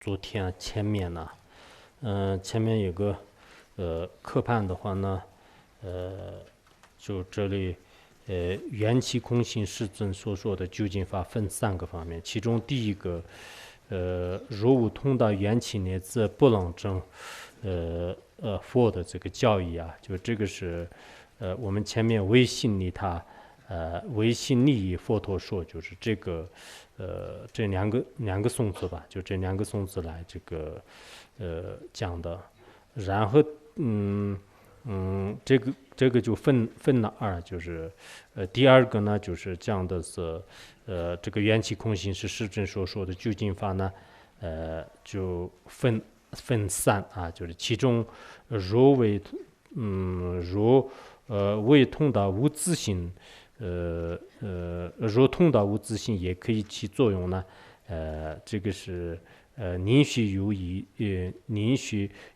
昨天前面呢，前面有个课判的话呢，就这里缘起空性世尊所说的究竟法分3个方面，其中第一个，如无通达缘起呢，则不能证佛的这个教义啊，就这个是我们前面唯心利他。唯心利益佛陀说，就是这个，这两个颂词吧，就这2个颂词来这个，讲的。然后，这个就分了2，就是第2个呢，就是讲的是，这个缘起空性是世尊所说的究竟法呢，就分3啊，就是其中若为通达无自性。若通达无自性也可以起作用呢，这个是宁须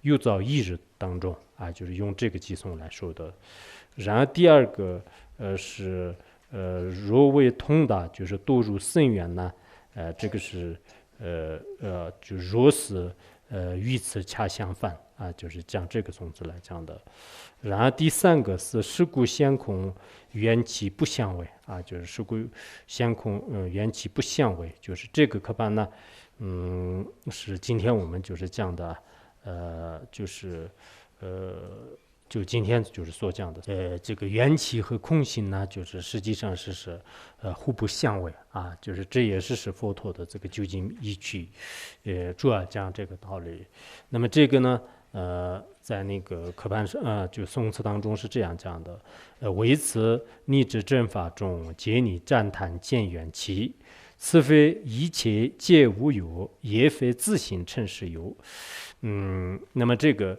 有造意日当中啊，就是用这个计算来说的。然后第2个是若为通达，就是堕入深渊呢，这个是就若是与此恰相反啊，就是讲这个宗旨来讲的。然后第3个是事故现空缘起不相违啊，就是事故现空缘起不相违，就是这个课本呢，是今天我们就是讲的，就是就今天就是所讲的，这个缘起和空性呢，就是实际上是互不相违啊，就是这也是佛陀的这个究竟依据，主要讲这个道理。那么这个呢，在那个课本上就颂词当中是这样讲的，唯此逆之正法中，皆你赞叹见缘起，此非一切皆无有，也非自性成实有。那么这个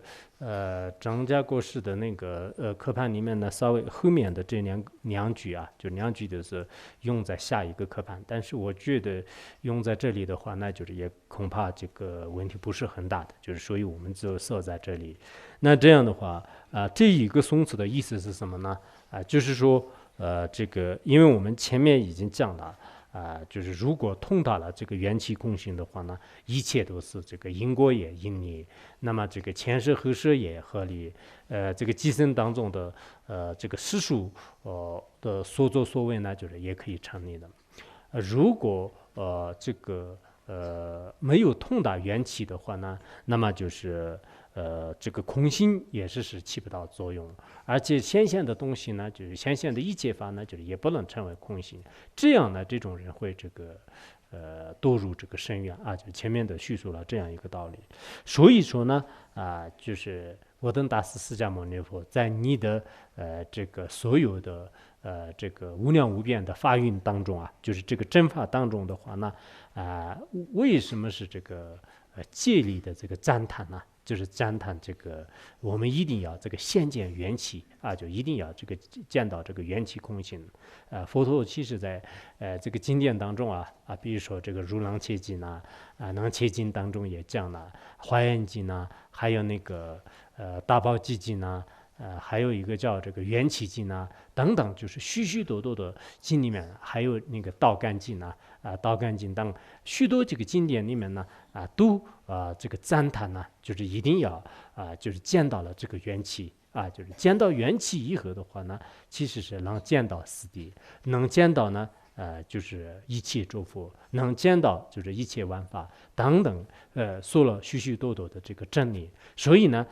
张家国师的那个课判里面呢，稍微后面的这两句啊，就2句都是用在下一个课判，但是我觉得用在这里的话，那就是也恐怕这个问题不是很大的，就是所以我们就设在这里。那这样的话这一个颂词的意思是什么呢？就是说这个，因为我们前面已经讲了。就是如果通达了这个缘起空性的话呢，一切都是这个因果也因理，那么这个前世后世也合理，这个寄生当中的这个世俗的所作所为呢，就是也可以成立的。如果这个没有通达缘起的话呢，那么就是这个空性也是起不到作用，而且显现的东西呢，就是显现的一切法呢，就是也不能成为空性。这样呢，这种人会这个堕入这个深渊啊，就前面的叙述了这样一个道理。所以说呢，就是我等大师释迦牟尼佛在你的这个所有的这个无量无边的法运当中啊，就是这个真法当中的话呢，为什么是这个戒律的这个赞叹呢？就是赞叹这个，我们一定要这个先见缘起啊，就一定要这个见到这个缘起空性。佛陀其实在这个经典当中比如说这个如来切经能切经当中也讲了，华严经还有那个大宝积经还有一个叫这个缘起经等等，就是许许多多的经里面，还有那个道干经道干经等许多这个经典里面呢都这个赞叹就是一定要就是见到了这个缘起就是见到缘起以后的话呢，其实是能见到四谛，能见到呢就是一切诸佛，能见到就是一切万法等等，说了许许多多的这个真理。所以呢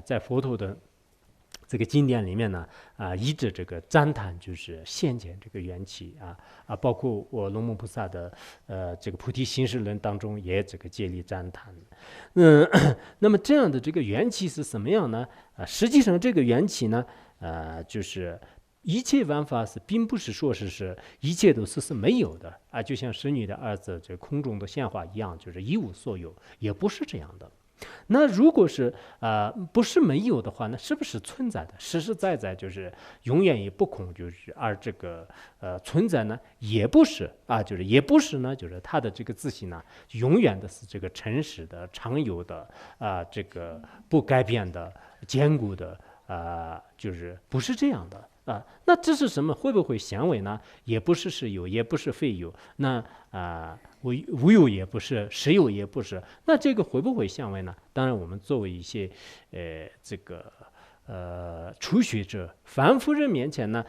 在佛陀的这个经典里面呢，一直这个赞叹就是现见这个缘起包括我龙母菩萨的这个菩提心识论当中也这个竭力赞叹。那么这样的这个缘起是什么样呢？实际上这个缘起呢，就是一切万法并不是说是一切都是没有的就像神女的儿子这空中的鲜花一样，就是一无所有，也不是这样的。那如果是不是没有的话，那是不是存在的？实实在在就是永远也不空，就是而这个存在呢，也不是就是也不是呢，就是它的这个自信呢，永远的是这个诚实的、常有的这个不改变的、坚固的就是不是这样的。那这是什么？会不会相违呢？也不是实有，也不是非有。那无有也不是，实有也不是。那这个会不会相违呢？当然，我们作为一些这个初学者、凡夫人面前呢，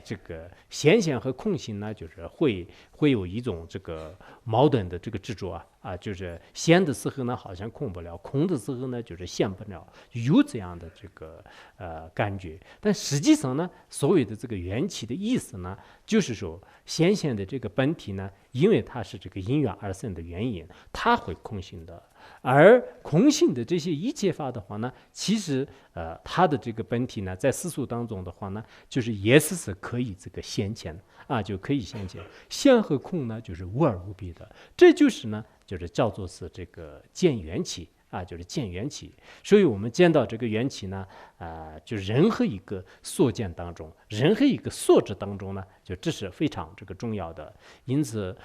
这个显现和空性呢，就是会有一种这个矛盾的这个执着就是显的时候呢，好像空不了；空的时候呢，就是现不了，有这样的这个感觉。但实际上呢，所谓的这个缘起的意思呢，就是说显现的这个本体呢，因为它是这个因缘而生的原因，它会空性的。而空性的这些一切法的话呢，其实它的这个本体呢，在世俗当中的话呢，就是也是可以这个显现就可以显现。现和空呢，就是无二无别的，这就是呢，就是叫做是这个见缘起就是见缘起。所以我们见到这个缘起呢，就任何一个所见当中，任何一个所知当中呢，就这是非常这个重要的。因此，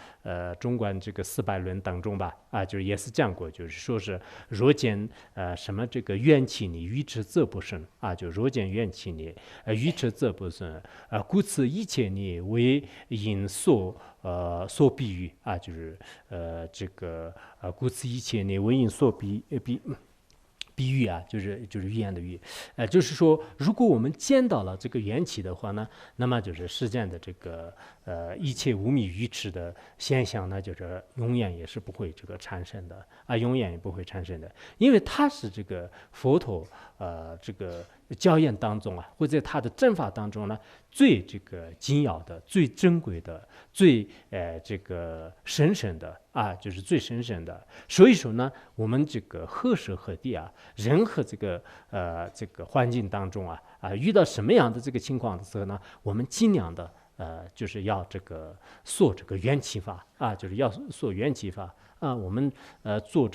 中观这个400论当中吧，就是也是讲过，就是说是若见什么这个缘起呢，愚痴则不生就若见缘起呢，愚痴则不生故此一切呢为因所比喻就是这个故此一切呢为因所比喻就是语言的语，就是说，如果我们见到了这个缘起的话呢，那么就是世间的这个一切无明愚痴的现象呢，就是永远也是不会这个产生的永远也不会产生的，因为它是这个佛陀这个教言当中或者他的正法当中呢，最这个紧要的、最珍贵的、最这个神圣的就是最神圣的。所以说呢，我们这个何时何地任何这个环境当中遇到什么样的这个情况的时候呢，我们尽量的就是要这个说这个缘起法就是要说缘起法。我们坐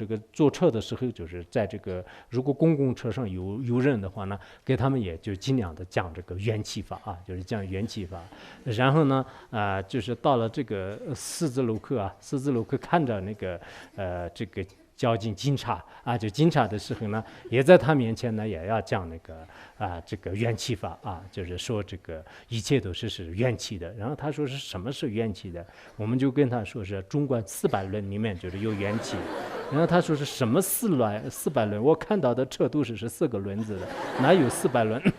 车的时候，就是在这个如果公共车上有人的话呢，给他们也就尽量的讲这个缘起法就是讲缘起法。然后呢就是到了这个十字路口看着那个这个交警警察就警察的时候呢，也在他面前呢也要讲那个这个缘起法就是说这个一切都是缘起的。然后他说是什么是缘起的，我们就跟他说是中观400论里面就是有缘起。然后他说是什么400论，我看到的车都是4个轮子的，哪有400论？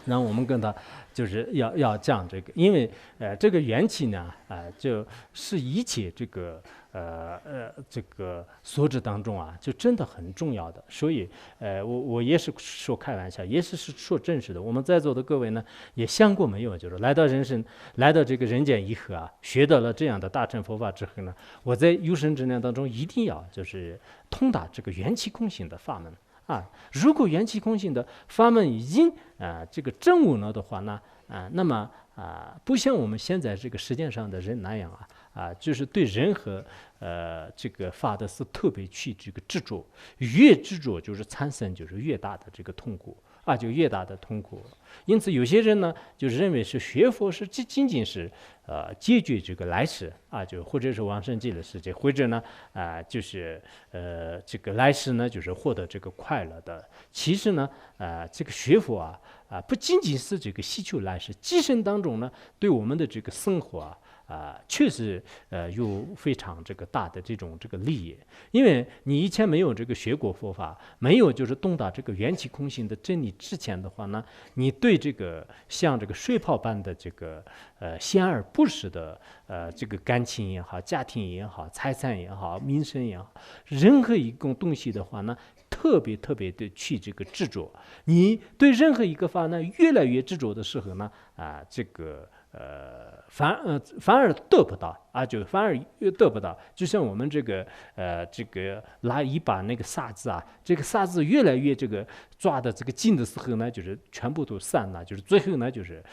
然后我们跟他就是要讲这个，因为这个缘起呢就是一切这个这个所知当中就真的很重要的。所以我也是说开玩笑，也是说真实的。我们在座的各位呢，也想过没有，就是来到这个人间以后学到了这样的大乘佛法之后呢，我在有生之年当中一定要就是通达这个缘起空性的法门。如果缘起空性的法门已经这个证悟了的话呢，那么不像我们现在这个世界上的人那样就是对任何这个法的是特别去这个执着，越执着就是产生就是越大的这个痛苦就越大的痛苦。因此有些人呢就认为是学佛是仅仅是解决这个来世就或者是往生极乐世界，或者呢就是这个来世呢就是获得这个快乐的。其实呢这个学佛不仅仅是这个希求来世，今生当中呢对我们的这个生活确实有非常这个大的这个利益。因为你以前没有这个学过佛法，没有就是懂得这个缘起空性的真理之前的话呢，你对这个像这个水泡般的这个显而不实的这个感情也好，家庭也好，财产也好，名声也好，任何一种东西的话呢，特别的去这个执着。你对任何一个法呢越来越执着的时候呢这个反而得不到就反而得不到。就像我们这个拿一把那个沙子这个沙子越来越这个抓的这个紧的时候呢，就是全部都散了，就是最后呢就是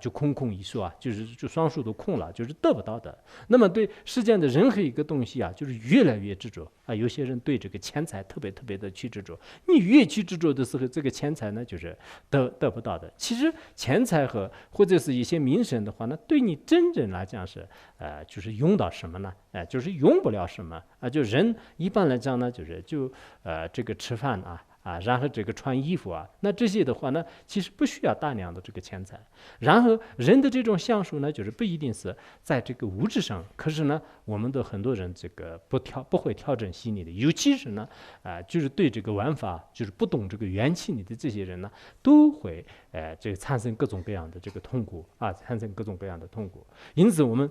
就空一束就双数都空了，就是得不到的。那么对世间的任何一个东西就是越来越执着有些人对这个钱财特别的去执着，你越去执着的时候，这个钱财呢就是得不到的。其实钱财或者是一些名声的话呢，对你真正来讲是就是用到什么呢？就是用不了什么就人一般来讲呢，就是这个吃饭然后这个穿衣服啊，那这些的话呢，其实不需要大量的这个钱财。然后人的这种享受呢，就是不一定是在这个物质上，可是呢，我们的很多人这个不会调整心理的，尤其是呢，就是对这个玩法就是不懂这个元气理的这些人呢，都会这个产生各种各样的这个痛苦产生各种各样的痛苦。因此我们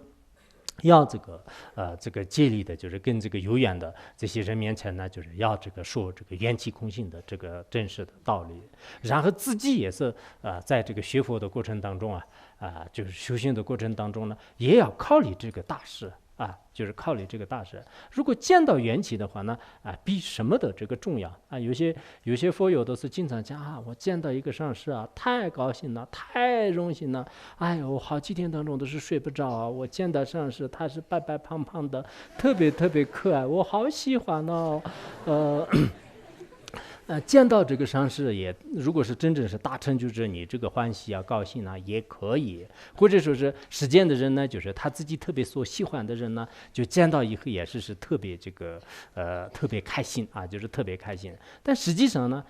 要这个借力的，就是跟这个有缘的这些人面前呢，就是要这个说这个缘起空性的这个真实的道理，然后自己也是在这个学佛的过程当中就是修行的过程当中呢，也要考虑这个大事。就是考虑这个大事。如果见到缘起的话呢，比什么的这个重要有些佛友都是经常讲我见到一个上师太高兴了，太荣幸了，哎呦，好几天当中都是睡不着我见到上师，他是白白胖胖的，特别特别可爱，我好喜欢哦，见到这个上师也，如果是真正是大成就者，你这个欢喜高兴也可以，或者说是实践的人呢，就是他自己特别所喜欢的人呢，就见到以后也是特别特别开心就是特别开心。但实际上呢，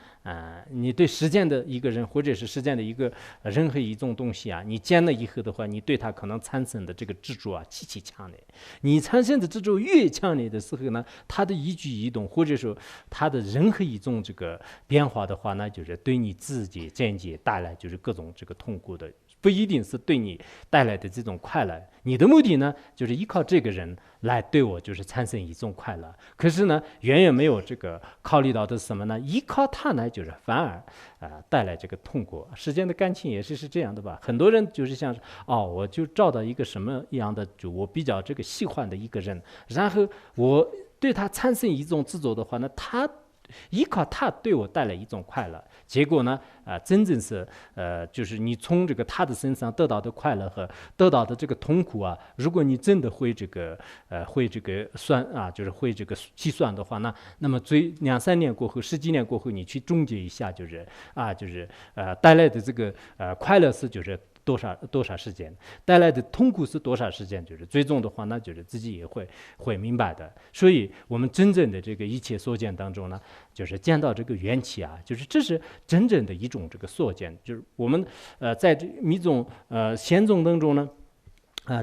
你对实践的一个人，或者是实践的一个任何一种东西你见了以后的话，你对他可能产生的这个执着极其强烈。你产生的执着越强烈的时候呢，他的一举一动，或者说他的任何一种这个变化的话呢，就是对你自己间接带来就是各种这个痛苦的，不一定是对你带来的这种快乐。你的目的呢，就是依靠这个人来对我就是产生一种快乐，可是呢，远远没有这个考虑到的是什么呢？依靠他呢，就是反而带来这个痛苦。世间的感情也是这样的吧？很多人就是像我就找到一个什么样的，就我比较这个喜欢的一个人，然后我对他产生一种执着的话呢，他依靠他对我带来一种快乐，结果呢，真正是就是你从这个他的身上得到的快乐和得到的这个痛苦如果你真的会这个算就是会这个计算的话呢，那么2-3年过后，10几年过后，你去总结一下，就是带来的这个快乐是就是多少时间，带来的痛苦是多少时间，就是最终的话呢，就是自己也会明白的。所以我们真正的这个一切所见当中呢，就是见到这个缘起就是这是真正的一种这个所见，就是我们在这密宗显宗当中呢。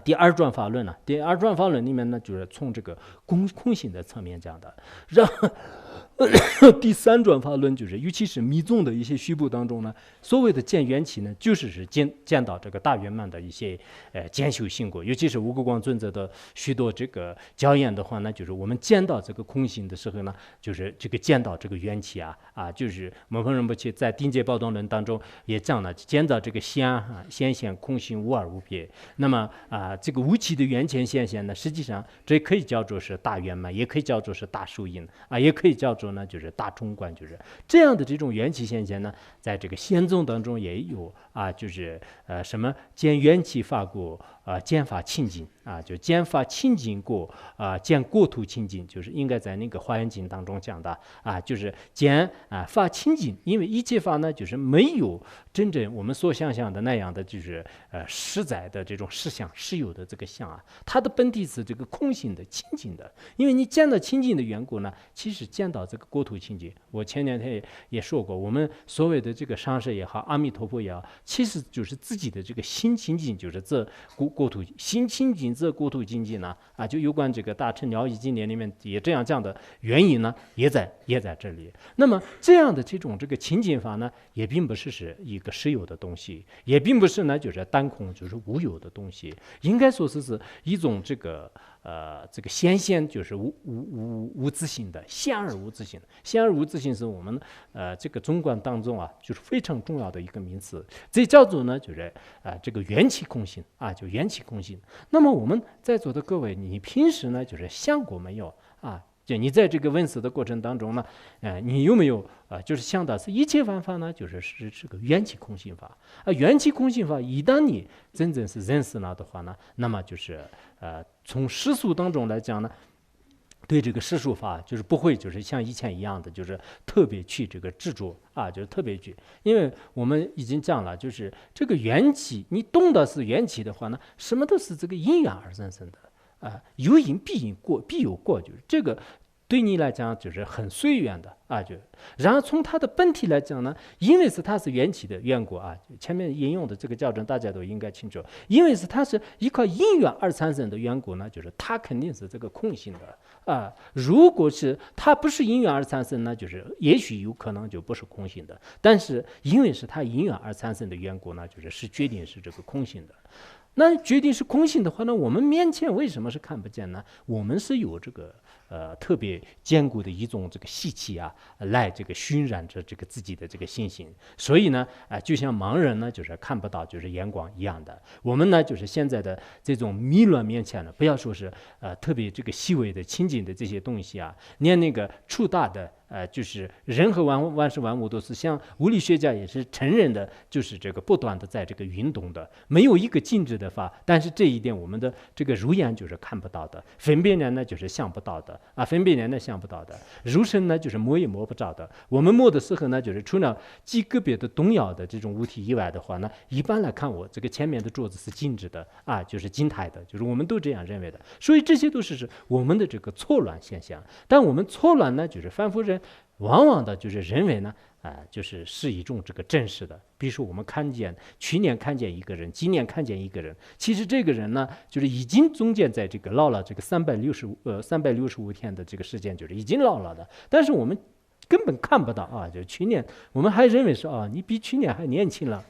第二转法论第二转法论里面呢，就是从这个空性的层面讲的，然后第三转法论就是尤其是密宗的一些虚部当中呢，所谓的见缘起呢，就是见到这个大圆满的一些见修行果，尤其是无垢光尊者的许多这个教言的话呢，就是我们见到这个空性的时候呢，就是这个见到这个缘起就是摩诃仁波切在定解宝动论当中也讲了，见到这个显现空性无二无别。那么这个无起的缘前显现呢，实际上这可以叫做是大圆满，也可以叫做是大受因也可以叫做呢就是大中观，就是这样的这种缘起现象呢，在这个显宗当中也有就是什么见缘起法过见法清净就见法清净过见国土清净，就是应该在那个华严经当中讲的就是见法清净，因为一切法呢就是没有真正我们所想象的那样的就是实在的这种实相实有的这个相它的本体是这个空性的清净的，因为你见到清净的缘故呢，其实见到这个国土清净。我前2天也说过，我们所谓的这个上师也好，阿弥陀佛也好，其实就是自己的这个心清净，就是这国土心清净，这国土清净呢就有关这个大乘了义经典里面也这样讲的原因呢，也在这里。那么这样的这种这个清净法呢，也并不是一个实有的东西，也并不是呢就是单空就是无有的东西，应该说是一种这个显现，就是无自性的显而无自性。显而无自性是我们这个中观当中就是非常重要的一个名词，这叫做呢就是这个缘起空性就缘起空性。那么我们在座的各位，你平时呢就是想过没有就你在这个闻思的过程当中呢，你有没有就是想到是一切万法呢，就是这个缘起空性法缘起空性法，一旦你真正是认识了的话呢，那么就是从世俗当中来讲呢，对这个世俗法就是不会就是像以前一样的就是特别去这个执着就是特别去，因为我们已经讲了，就是这个缘起，你懂的是缘起的话呢，什么都是这个因缘而产生的有因必有果，就是这个对你来讲就是很随缘的啊，然后从它的本体来讲呢，因为它是缘起的缘故啊，前面引用的这个教证大家都应该清楚，因为它是依靠因缘而产生的缘故呢，就是它肯定是这个空性的啊。如果是它不是因缘而产生呢，就是也许有可能就不是空性的，但是因为是它因缘而产生的缘故呢，就是决定是这个空性的。那决定是空性的话呢，我们面前为什么是看不见呢？我们是有这个特别坚固的一种这个习气啊，来这个熏染着这个自己的这个心性。所以呢，就像盲人呢就是看不到就是眼光一样的。我们呢就是现在的这种迷乱面前呢，不要说是特别这个细微的亲近的这些东西啊，连那个触大的。就是人和万事万物都是像物理学家也是承认的，就是这个不断的在这个运动的，没有一个静止的法。但是这一点我们的这个肉眼就是看不到的，分辨人呢就是想不到的啊，分辨人呢想不到的，肉身呢就是摸也摸不着的。我们摸的时候呢，就是除了极个别的动摇的这种物体以外的话呢，一般来看我这个前面的桌子是静止的啊，就是静态的，就是我们都这样认为的。所以这些都是我们的这个错乱现象。但我们错乱呢，就是凡夫人。往往的就是认为呢，是一种这个真实的。比如说我们去年看见一个人，今年看见一个人，其实这个人呢，就是已经中间在这个老了这个365天的这个时间，就是已经老了的，但是我们根本看不到啊。就去年我们还认为说啊，你比去年还年轻了，